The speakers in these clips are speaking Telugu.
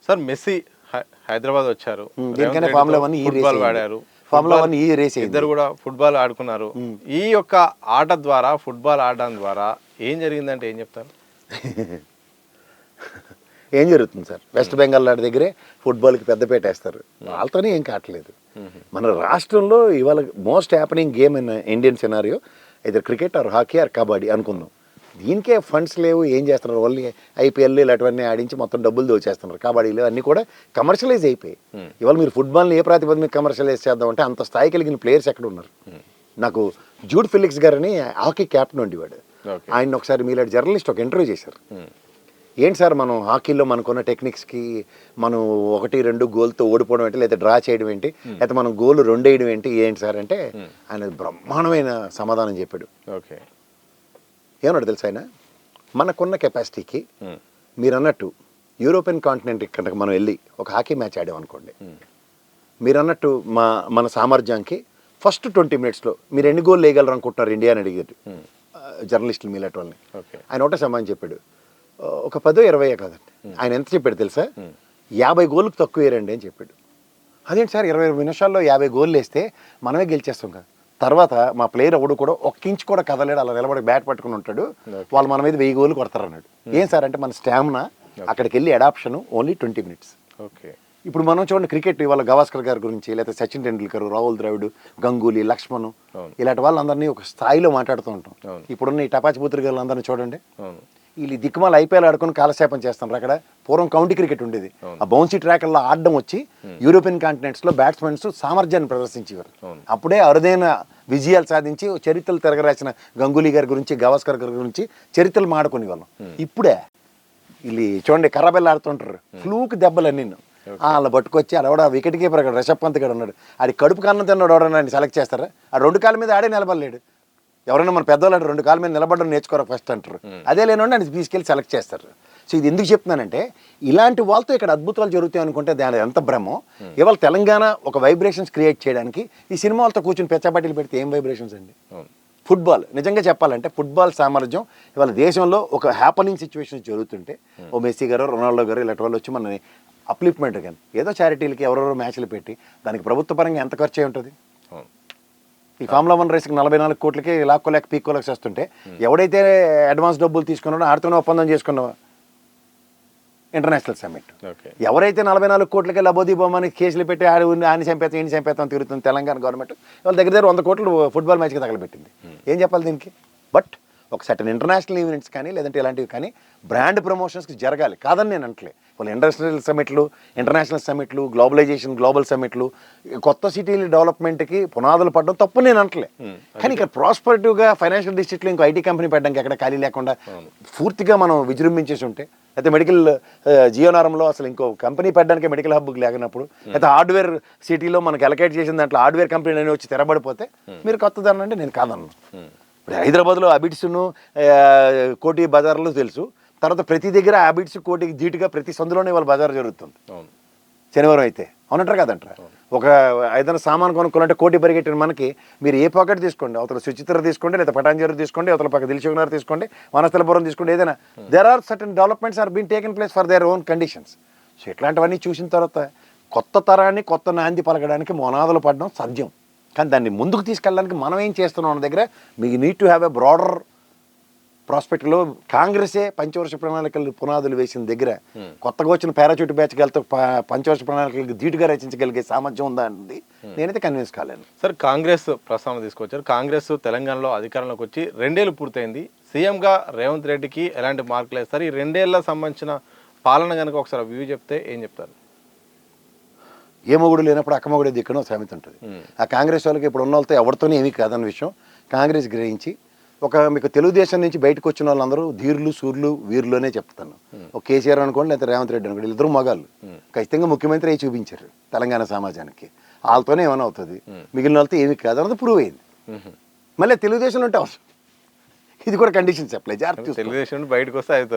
సార్ మెస్సీ హైదరాబాద్ వచ్చారు, దీనికనే ఫార్ములా 1 ఈ రేస్ వాడారు, ఫార్ములా 1 ఈ రేస్ ఇద్దరు కూడా ఫుట్బాల్ ఆడుకున్నారు. ఈ యొక్క ఆట ద్వారా, ఫుట్బాల్ ఆడడం ద్వారా ఏం జరిగిందంటే ఏం చెప్తారు? ఏం జరుగుతుంది సార్? వెస్ట్ బెంగాల్ లాంటి దగ్గరే ఫుట్బాల్కి పెద్దపేట వేస్తారు, వాళ్ళతోనే ఏం కావట్లేదు. మన రాష్ట్రంలో ఇవాళ most happening game in Indian scenario ఇద్దరు cricket or hockey or kabaddi అనుకుందాం. దీనికే ఫండ్స్ లేవు, ఏం చేస్తున్నారు? ఓన్లీ ఐపీఎల్ ఇలాంటివన్నీ ఆడించి మొత్తం డబ్బులు దోచేస్తున్నారు. కబడ్డీలు అన్నీ కూడా కమర్షియలైజ్ అయిపోయి ఇవాళ మీరు ఫుట్బాల్ని ఏ ప్రాతిపదిక మీద కమర్షియలైజ్ చేద్దామంటే అంత స్థాయి కలిగిన ప్లేయర్స్ ఎక్కడ ఉన్నారు? నాకు జూడ్ ఫిలిక్స్ గారని హాకీ క్యాప్టెన్ ఉండేవాడు, ఆయన ఒకసారి మీలాంటి జర్నలిస్ట్ ఒక ఇంటర్వ్యూ చేశారు. ఏంటి సార్ మనం హాకీలో మనకున్న టెక్నిక్స్కి మనం 1-2 గోల్తో ఓడిపోవడం ఏంటి, లేదా డ్రా చేయడం ఏంటి, లేకపోతే మనం గోల్ 2 వేయడం ఏంటి సార్ అంటే ఆయన బ్రహ్మాండమైన సమాధానం చెప్పాడు. ఓకే, ఏమన్నాడు తెలుసా ఆయన? మనకున్న కెపాసిటీకి మీరు అన్నట్టు యూరోపియన్ కాంటినెంట్ కనుక మనం వెళ్ళి ఒక హాకీ మ్యాచ్ ఆడామనుకోండి, మీరు అన్నట్టు మన సామర్థ్యానికి ఫస్ట్ 20 minutesలో మీరు ఎన్ని గోల్ వేయగలరు అనుకుంటున్నారు ఇండియా అని అడిగారు జర్నలిస్టులు మీలాంటి వాళ్ళని. ఆయన ఒకటే సమాధానం చెప్పాడు, ఒక 10-20 కాదండి. ఆయన ఎంత చెప్పాడు తెలుసా? 50 గోళ్ళకు తక్కువ వేయరండి అని చెప్పాడు. అదేంటి సార్ 20 నిమిషాల్లో 50 గోళ్ళు వేస్తే మనమే గెలిచేస్తాం కదా. తర్వాత మా ప్లేయర్ ఎవడు కూడా ఒక్క ఇంచు కూడా కదలేడు, అలా నిలబడి బ్యాట్ పట్టుకుని ఉంటాడు, వాళ్ళు మన మీద 1000 గోళ్ళు కొడతారు అన్నాడు. ఏం సార్ అంటే మన స్టామినా అక్కడికి వెళ్ళి అడాప్షన్ ఓన్లీ 20 minutes. ఓకే, ఇప్పుడు మనం చూడండి క్రికెట్ ఇవాళ గవాస్కర్ గారి గురించి, లేకపోతే సచిన్ టెండూల్కర్, రాహుల్ ద్రావిడ్, గంగూలీ, లక్ష్మణ్ ఇలాంటి వాళ్ళందరినీ ఒక స్థాయిలో మాట్లాడుతూ ఉంటాం. ఇప్పుడున్న ఈ టపాచిపుత్రి గారులందరినీ చూడండి, వీళ్ళు దిక్కుమాల ఐపీఎల్ ఆడుకుని కాలక్షేపం చేస్తున్నారు. అక్కడ పూర్వం కౌంటీ క్రికెట్ ఉండేది, ఆ బౌన్సీ ట్రాక్ల్లో ఆడడం వచ్చి యూరోపియన్ కాంటినెంట్స్లో బ్యాట్స్మెన్స్ సామర్థ్యాన్ని ప్రదర్శించేవారు. అప్పుడే అరుదైన విజయాలు సాధించి చరిత్రలు తిరగరాసిన గంగూలీ గారి గురించి, గవాస్కర్ గారి గురించి చరిత్రలు మాడుకునే వాళ్ళం. ఇప్పుడే వీళ్ళు చూడండి కర్రబెల్ల ఆడుతుంటారు, ఫ్లూక్ దెబ్బలన్నీ అలా పట్టుకొచ్చి అలా కూడా వికెట్ కీపర్ అక్కడ రిషబ్ పంత్ గారు ఉన్నాడు, ఆడి కడుపు కన్నం తిన్నాడు ఎవడన్నా సెలెక్ట్ చేస్తారా? ఆ 2 కాళ్ళ మీద ఆడే నిలబడలేడు. ఎవరైనా మన పెద్దవాళ్ళు 2 కాళ్ళ మీద నిలబడడం నేర్చుకోరా ఫస్ట్ అంటారు, అదే లేనివాడిని ఆయన తీసుకెళ్ళి సెలెక్ట్ చేస్తారు. సో ఇది ఎందుకు చెప్తున్నానంటే ఇలాంటి వాళ్ళతో ఇక్కడ అద్భుతాలు జరుగుతాయి అనుకుంటే దాని ఎంత భ్రమో. ఇవాళ తెలంగాణ ఒక వైబ్రేషన్స్ క్రియేట్ చేయడానికి ఈ సినిమా వాళ్ళతో కూర్చొని పెచ్చపాటీలు పెడితే ఏం వైబ్రేషన్స్ అండి? ఫుట్బాల్ నిజంగా చెప్పాలంటే ఫుట్బాల్ సామర్థ్యం ఇవాళ దేశంలో ఒక హ్యాపనింగ్ సిచ్యువేషన్ జరుగుతుంటే ఓ మెస్సీ గారు, రొనాల్డో గారు ఇలాంటి వాళ్ళు వచ్చి మనని అప్లిప్మెంట్ కానీ ఏదో చారిటీలకి ఎవరెవరో మ్యాచ్లు పెట్టి దానికి ప్రభుత్వ పరంగా ఎంత ఖర్చు అయి ఉంటుంది? ఈ ఫార్ములా 1 రేస్కి 44 కోట్లకి లాక్కోలేక పీక్కోలేక చేస్తుంటే ఎవడైతే అడ్వాన్స్ డబ్బులు తీసుకున్నాడో ఆడుతూనే ఒప్పందం చేసుకున్నావా ఇంటర్నేషనల్ సమ్మిట్, ఎవరైతే 44 కోట్లకి లబోదీబొమ్మని కేసులు పెట్టి ఆని చంపేస్తాం ఈయన చంపేస్తాం తిరుగుతుంది తెలంగాణ గవర్నమెంట్, వాళ్ళ దగ్గర 100 కోట్లు ఫుట్బాల్ మ్యాచ్కి తగలబెట్టింది. ఏం చెప్పాలి దీనికి? బట్ ఒక సర్టన్ ఇంటర్నేషనల్ ఈవెంట్స్ కానీ లేదంటే ఇలాంటివి కానీ బ్రాండ్ ప్రమోషన్స్కి జరగాలి, కాదని నేను అంటలే. వాళ్ళు ఇండస్ట్రియల్ సమ్మిట్లు, ఇంటర్నేషనల్ సమ్మిట్లు, గ్లోబలైజేషన్, గ్లోబల్ సమ్మిట్లు, కొత్త సిటీల డెవలప్మెంట్కి పునాదులు పడడం తప్పు నేను అంటలే. కానీ ఇక్కడ ప్రాస్పరిటివ్గా ఫైనాన్షియల్ డిస్ట్రిక్ట్లో ఇంకో ఐటీ కంపెనీ పెట్టడానికి ఎక్కడ ఖాళీ లేకుండా పూర్తిగా మనం విజృంభించేసి ఉంటే, అయితే మెడికల్ జియోనారంలో అసలు ఇంకో కంపెనీ పెట్టడానికి మెడికల్ హబ్ లేకున్నప్పుడు, అయితే హార్డ్వేర్ సిటీలో మనకు అలకేట్ చేసిన దాంట్లో హార్డ్వేర్ కంపెనీ అని వచ్చి తెరబడిపోతే మీరు కొత్తదాన్ని అంటే నేను కాదన్నాను. ఇప్పుడు హైదరాబాద్లో అబిడ్స్ను కోటి బజార్లు తెలుసు, తర్వాత ప్రతి దగ్గర అబిడ్స్ కోటికి ధీటుగా ప్రతి సందులోనే వాళ్ళ బజార్ జరుగుతుంది శనివారం అయితే, అవునంటారు కదంటారా? ఒక ఏదైనా సామాన్ కొనుక్కోవాలంటే కోటి పరిగెట్టిన మనకి మీరు ఏ పాకెట్ తీసుకోండి, అవతల సుచిత్ర తీసుకోండి, లేదా పటాంజలి తీసుకోండి, అవతల పక్క దిల్సుఖ్నగర్ తీసుకోండి, వనస్థలపురం తీసుకోండి, ఏదైనా there are certain developments are been taken place for their own conditions. So ఇట్లాంటివన్నీ చూసిన తర్వాత కొత్త తరాన్ని కొత్త నాంది పలకడానికి మొనాదులు పడడం సాధ్యం. కానీ దాన్ని ముందుకు తీసుకెళ్ళడానికి మనం ఏం చేస్తున్నాం అన్న దగ్గర మీకు need to have a broader ప్రాస్పెక్ట్లో కాంగ్రెసే పంచవర్ష ప్రణాళికలు పునాదులు వేసిన దగ్గర కొత్తగా వచ్చిన పారాచూట్ బ్యాచ్కి వెళ్తే పంచవర్ష ప్రణాళికలకు ధీటుగా రచించగలిగే సామర్థ్యం ఉందా అండి? నేనైతే కన్విన్స్ కాలేను. సార్ కాంగ్రెస్ ప్రస్తావన తీసుకొచ్చారు. కాంగ్రెస్ తెలంగాణలో అధికారంలోకి వచ్చి 2 ఏళ్ళు పూర్తయింది. సీఎంగా రేవంత్ రెడ్డికి ఎలాంటి మార్కులు వేస్తారు? ఈ 2 ఏళ్ళ సంబంధించిన పాలన కనుక ఒకసారి వ్యూ చెప్తే ఏం చెప్తారు? ఏ మొగుడు లేనప్పుడు అక్కమొగుడే దిక్కునో సామెత ఉంటుంది. ఆ కాంగ్రెస్ వాళ్ళకి ఇప్పుడు ఉన్న వాళ్ళతో ఎవరితోనే ఏమీ కాదన్న విషయం కాంగ్రెస్ గ్రహించి మీకు తెలుగుదేశం నుంచి బయటకు వచ్చిన వాళ్ళందరూ ధీరులు, సూర్యులు, వీరులోనే చెప్తాను. ఒక కేసీఆర్ అనుకోండి, లేకపోతే రేవంత్ రెడ్డి అనుకోండి, ఇద్దరు మగాళ్ళు ఖచ్చితంగా ముఖ్యమంత్రి అయి చూపించారు తెలంగాణ సమాజానికి. వాళ్ళతోనే ఏమైనా అవుతుంది, మిగిలిన వాళ్ళతో ఏమీ కాదు అన్నది ప్రూవ్ అయింది. మళ్ళీ తెలుగుదేశంలో ఉంటే అవసరం, ఇది కూడా కండిషన్స్ అప్లై. తెలుగుదేశం బయటకు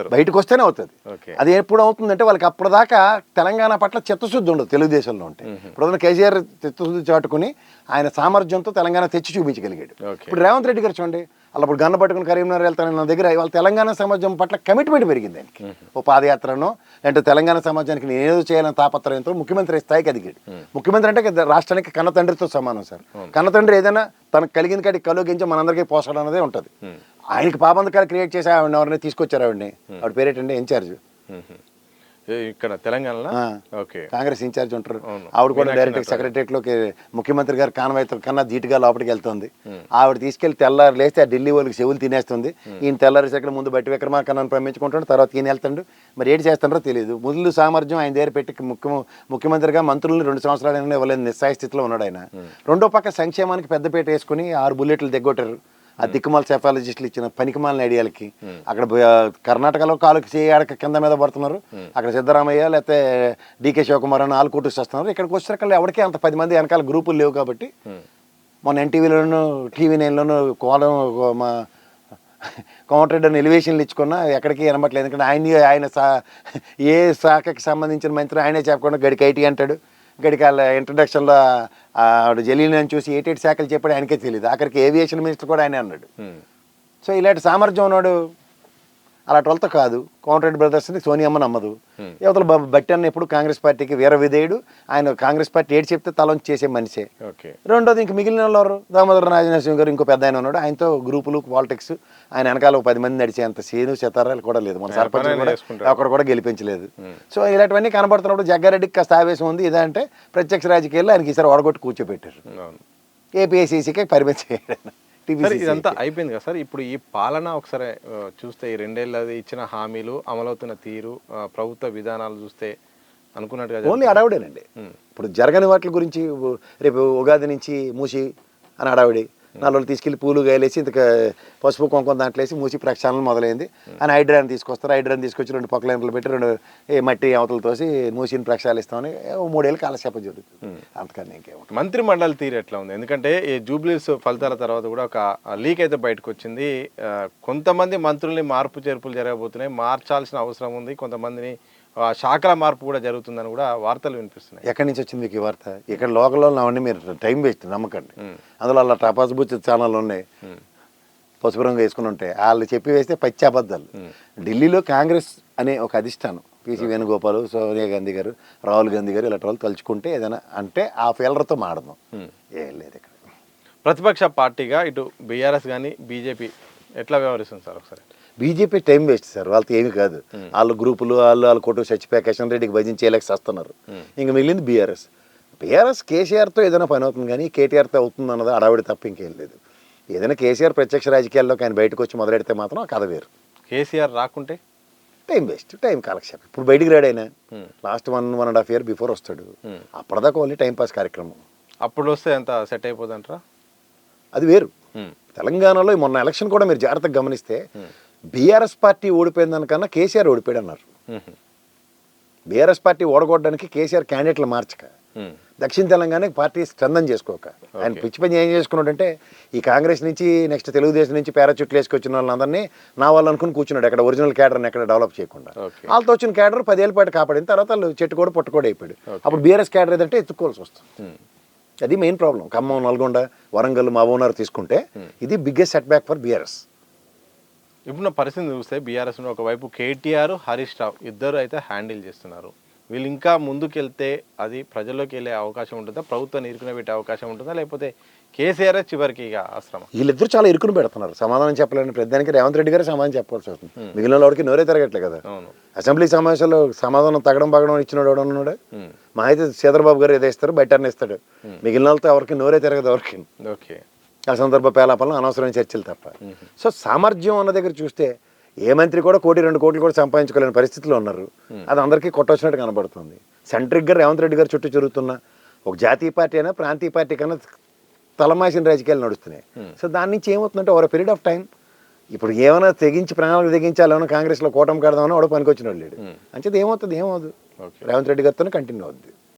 వస్తేనే అవుతుంది. అది ఎప్పుడు అవుతుందంటే వాళ్ళకి అప్పటిదాకా తెలంగాణ పట్ల చిత్తశుద్ధి ఉండదు తెలుగుదేశంలో ఉంటే. ఇప్పుడు కేసీఆర్ చిత్తశుద్ధి చాటుకుని ఆయన సామర్థ్యంతో తెలంగాణ తెచ్చి చూపించగలిగాడు. ఇప్పుడు రేవంత్ రెడ్డి గారు చూడండి, అలా ఇప్పుడు గన్న పట్టుకుని కరీంనగర్ వెళ్తాను నా దగ్గర వాళ్ళ తెలంగాణ సమాజం పట్ల కమిట్మెంట్ పెరిగింది ఆయనకి. ఓ పాదయాత్రనో అంటే తెలంగాణ సమాజానికి నేను ఏదో చేయాలని తాపత్రయంతో ముఖ్యమంత్రి స్థాయికి ఎదిగాడు. ముఖ్యమంత్రి అంటే రాష్ట్రానికి కన్న తండ్రితో సమానం సార్. కన్న తండ్రి ఏదైనా తనకు కలిగింది కాడికి కలుగించి మనందరికీ పోషడం అనేది ఉంటుంది. ఆయనకి పాబంధకాలు క్రియేట్ చేసి ఆవిడ ఎవరిని తీసుకొచ్చారు. ఆవిడ పేరేటండి ఇన్ఛార్జ్ ఇక్కడ తెలంగాణలో ఓకే కాంగ్రెస్ ఇన్ఛార్జ్ ఉంటారు. ఆవిడ కూడా డైరెక్ట్ సెక్రటరియట్ లోకి ముఖ్యమంత్రి గారు కాన్వాయ్ కన్నా ధీటుగా లోపలికి వెళ్తుంది. ఆవిడ తీసుకెళ్లి తెల్లారు లేస్తే ఆ ఢిల్లీ వాళ్ళకి చెవులు తినేస్తుంది. ఈయన తెల్లారి సెకండ్ ముందు బట్టి విక్రమార్కన్నాను పంపించుకుంటాడు, తర్వాత ఈయన వెళ్తాడు. మరి ఏంటి చేస్తాడో తెలియదు. ముందు సామర్థ్యం ఆయన దగ్గర పెట్టి ముఖ్యమంత్రిగా మంత్రులను 2 సంవత్సరాలు ఇవ్వలేని నిస్సాయ స్థితిలో ఉన్నాడు ఆయన. రెండో పక్క సంక్షేమానికి పెద్దపేట వేసుకుని 6 బుల్లెట్లు దిగ్గొట్టారు. ఆ దిక్కుమాల సెఫాలజిస్టులు ఇచ్చిన పనికిమాలిన ఐడియాలకి. అక్కడ కర్ణాటకలో కాలుకి చేయడక కింద మీద పడుతున్నారు. అక్కడ సిద్ధరామయ్య లేకపోతే డికే శివకుమార్ అని వాళ్ళు కూర్చొని వస్తున్నారు. ఇక్కడికి వచ్చేసరికి ఎవరికీ అంత 10 మంది వెనకాల గ్రూపులు లేవు. కాబట్టి మొన్న ఎన్టీవీలోను టీవీ 9లోను మా కోమటిరెడ్డి ఎలివేషన్లు ఇచ్చుకున్నా ఎక్కడికి వినబట్లేదు. ఎందుకంటే ఆయన ఏ శాఖకి సంబంధించిన మంత్రి ఆయనే చెప్పకుండా గడికి ఐటీ అంటాడు. గడికి వాళ్ళ ఇంట్రడక్షన్లో ఆవిడ జలీలని చూసి 8 శాఖలు చెప్పాడు, ఆయనకే తెలియదు. ఆఖరికి ఏవియేషన్ మినిస్టర్ కూడా ఆయనే అన్నాడు. సో ఇలాంటి సామర్థ్యం ఉన్నాడు. అలాంటి వాళ్ళతో కాదు. కోమటిరెడ్డి బ్రదర్స్ని సోనియమ్మ నమ్మదు. యువతల బట్టి అన్న ఎప్పుడు కాంగ్రెస్ పార్టీకి వీర విధేయుడు. ఆయన కాంగ్రెస్ పార్టీ ఏడు చెప్తే తలంచి చేసే మనిషే. రెండోది ఇంక మిగిలిన వాళ్ళు దామోదర రాజనరసింహ గారు ఇంకో పెద్ద ఆయన ఉన్నాడు. ఆయనతో గ్రూపులు పాలిటిక్స్ ఆయన వెనకాల 10 మంది నడిచేంత సేను సితారాలు కూడా లేదు. మన సర్పంచ్ కూడా అక్కడ కూడా గెలిపించలేదు. సో ఇలాంటివన్నీ కనబడుతున్నప్పుడు జగ్గారెడ్డికి కాస్త ఆవేశం ఉంది. ఇదంటే ప్రత్యక్ష రాజకీయాల్లో ఆయనకి ఈసారి ఓడగొట్టి కూర్చోబెట్టారు. ఏపీఐసీసీకి పరిమితి చేయడం. ఇదంతా అయిపోయింది కదా సార్. ఇప్పుడు ఈ పాలన ఒకసారి చూస్తే ఈ 2 ఏళ్ళది ఇచ్చిన హామీలు అమలవుతున్న తీరు ప్రభుత్వ విధానాలు చూస్తే అనుకున్నట్టుగా ఓన్లీ అడావిడేనండి. ఇప్పుడు జరగని వాటి గురించి రేపు ఉగాది నుంచి మూసి అని అడావిడి 4 రోజులు తీసుకెళ్లి పూలు గాయలేసి ఇంత పసుపు కుంకుమ దాంట్లో వేసి మూసి ప్రక్షాళన మొదలైంది అని హైడ్రాన్ తీసుకొస్తారు. హైడ్రాన్ తీసుకొచ్చి 2 పొక్కలెంటలు పెట్టి 2 మట్టి అవతలు తోసి మూసిని ప్రక్షాళిస్తామని 3 ఏళ్ళు కాలక్షేపం జరుగుతుంది. అంతకన్నా ఇంకేమో. మంత్రి మండలి తీరు ఎట్లా ఉంది? ఎందుకంటే ఈ జూబ్లీస్ ఫలితాల తర్వాత కూడా ఒక లీక్ అయితే బయటకు వచ్చింది. కొంతమంది మంత్రుల్ని మార్పు చేర్పులు జరగబోతున్నాయి, మార్చాల్సిన అవసరం ఉంది, కొంతమందిని శాఖల మార్పు కూడా జరుగుతుందని కూడా వార్తలు వినిపిస్తున్నాయి. ఎక్కడి నుంచి వచ్చింది మీకు ఈ వార్త? ఇక్కడ లోకల్లో అవన్నీ మీరు టైం వేస్ట్ నమ్మకండి. అందులో అలా టపాస్ బుచ్చి ఛానళ్ళు ఉన్నాయి, పసుపు రంగు వేసుకుని ఉంటాయి. వాళ్ళు చెప్పి వేస్తే పచ్చి అబద్ధాలు. ఢిల్లీలో కాంగ్రెస్ అనే ఒక అధిష్టానం పిసి వేణుగోపాల్, సోనియా గాంధీ గారు, రాహుల్ గాంధీ గారు ఇలాంటి వాళ్ళు తలుచుకుంటే ఏదైనా అంటే ఆ ఫీల్డర్తో మాడదాం. ఏం లేదు ఇక్కడ. ప్రతిపక్ష పార్టీగా ఇటు బీఆర్ఎస్ కానీ బీజేపీ ఎట్లా వ్యవహరిస్తుంది సార్? ఒకసారి బీజేపీ టైం వేస్ట్ సార్. వాళ్ళతో ఏమి కాదు. వాళ్ళు గ్రూపులు వాళ్ళ కొట్టు చచ్చిపోయి కిషన్ రెడ్డికి భజన చేయలేక ఇంక మిగిలింది బీఆర్ఎస్ కేసీఆర్తో ఏదైనా పని అవుతుంది కానీ కేటీఆర్తో అవుతుంది అన్నది అడావిడి తప్ప ఇంకేం లేదు. ఏదైనా కేసీఆర్ ప్రత్యక్ష రాజకీయాల్లోకి ఆయన బయటకు వచ్చి మొదలెడితే మాత్రం ఆ కథ వేరు. కేసీఆర్ రాకుంటే టైం వేస్ట్, టైం కాలక్షేపం. ఇప్పుడు బయటికి రాడైనా లాస్ట్ 1.5 year బిఫోర్ వస్తాడు. అప్పటిదాకా ఓన్లీ టైం పాస్ కార్యక్రమం. అప్పుడు వస్తే ఎంత సెట్ అయిపోతుంటారా? అది వేరు. తెలంగాణలో మొన్న ఎలక్షన్ కూడా మీరు జాగ్రత్తగా గమనిస్తే బీఆర్ఎస్ పార్టీ ఓడిపోయిందనికన్నా కేసీఆర్ ఓడిపోయాడు అన్నారు. బీఆర్ఎస్ పార్టీ ఓడగొట్టడానికి కేసీఆర్ క్యాండిడేట్లు మార్చక, దక్షిణ తెలంగాణ పార్టీ స్ట్రెంథన్ చేసుకోక ఆయన పిచ్చి పని ఏం చేసుకున్నాడంటే ఈ కాంగ్రెస్ నుంచి నెక్స్ట్ తెలుగుదేశం నుంచి పారాచూట్లు వేసుకొచ్చిన వాళ్ళందరినీ నా వాళ్ళు అనుకుని కూర్చున్నాడు. ఎక్కడ ఒరిజినల్ క్యాడర్ని ఎక్కడ డెవలప్ చేయకుండా వాళ్ళతో వచ్చిన క్యాడర్ 10 ఏళ్ళ పాటు కాపాడిన తర్వాత వాళ్ళు చెట్టు కూడా పుట్టుకోడు అయిపోయాడు. అప్పుడు బీఆర్ఎస్ క్యాడర్ ఏదంటే ఎత్తుకోవాల్సి వస్తుంది. అది మెయిన్ ప్రాబ్లం. ఖమ్మం, నల్గొండ, వరంగల్, మహబూబ్నగర్ తీసుకుంటే ఇది biggest set back for BRS. ఇప్పుడున్న పరిస్థితి చూస్తే బీఆర్ఎస్ ఒకవైపు కేటీఆర్, హరీష్ రావు ఇద్దరు అయితే హ్యాండిల్ చేస్తున్నారు. వీళ్ళు ఇంకా ముందుకెళ్తే అది ప్రజల్లోకి వెళ్ళే అవకాశం ఉంటుందా? ప్రభుత్వాన్ని ఇరుకున పెట్టే అవకాశం ఉంటుందా? లేకపోతే కేసీఆర్ చివరికి ఇక ఆశ్రమం? వీళ్ళిద్దరు చాలా ఇరుకును పెడుతున్నారు. సమాధానం చెప్పలేని ప్రధానికి రేవంత్ రెడ్డి గారే సమాధానం చెప్పాల్సి వస్తుంది. మిగిలిన వాడికి నోరే తిరగట్లే కదా. అసెంబ్లీ సమావేశాల్లో సమాధానం తగడం ఇచ్చినాడు ఎవడన్నాడు. మా అయితే చంద్రబాబు గారు ఏదేస్తారు బయట ఇస్తాడు. మిగిలిన వాళ్ళతో ఎవరికి నోరే తిరగదు ఎవరికి. ఓకే, ఆ సందర్భ పేలాపలను అనవసరమైన చర్చలు తప్ప. సో సామర్థ్యం అన్న దగ్గర చూస్తే ఏ మంత్రి కూడా 1-2 కోట్లు కూడా సంపాదించుకోలేని పరిస్థితిలో ఉన్నారు. అది అందరికీ కొట్టొచ్చినట్టు కనబడుతుంది. సెంట్రిక్ గారు రేవంత్ రెడ్డి గారు చుట్టూ తిరుగుతున్న ఒక జాతీయ పార్టీ అయినా ప్రాంతీయ పార్టీ కన్నా తలమాసిన రాజకీయాలు నడుస్తున్నాయి. సో దాని నుంచి ఏమవుతుందంటే ఓవర్ పీరియడ్ ఆఫ్ టైం ఇప్పుడు ఏమైనా ప్రణాళిక తెగించాలేమో కాంగ్రెస్లో కూటమి కడదామని వాడు పనికొచ్చినాడు లేడు. అంచేది ఏమవుతుంది? ఏమవుతుంది రేవంత్ రెడ్డి గారితోనే కంటిన్యూ అవుద్ది.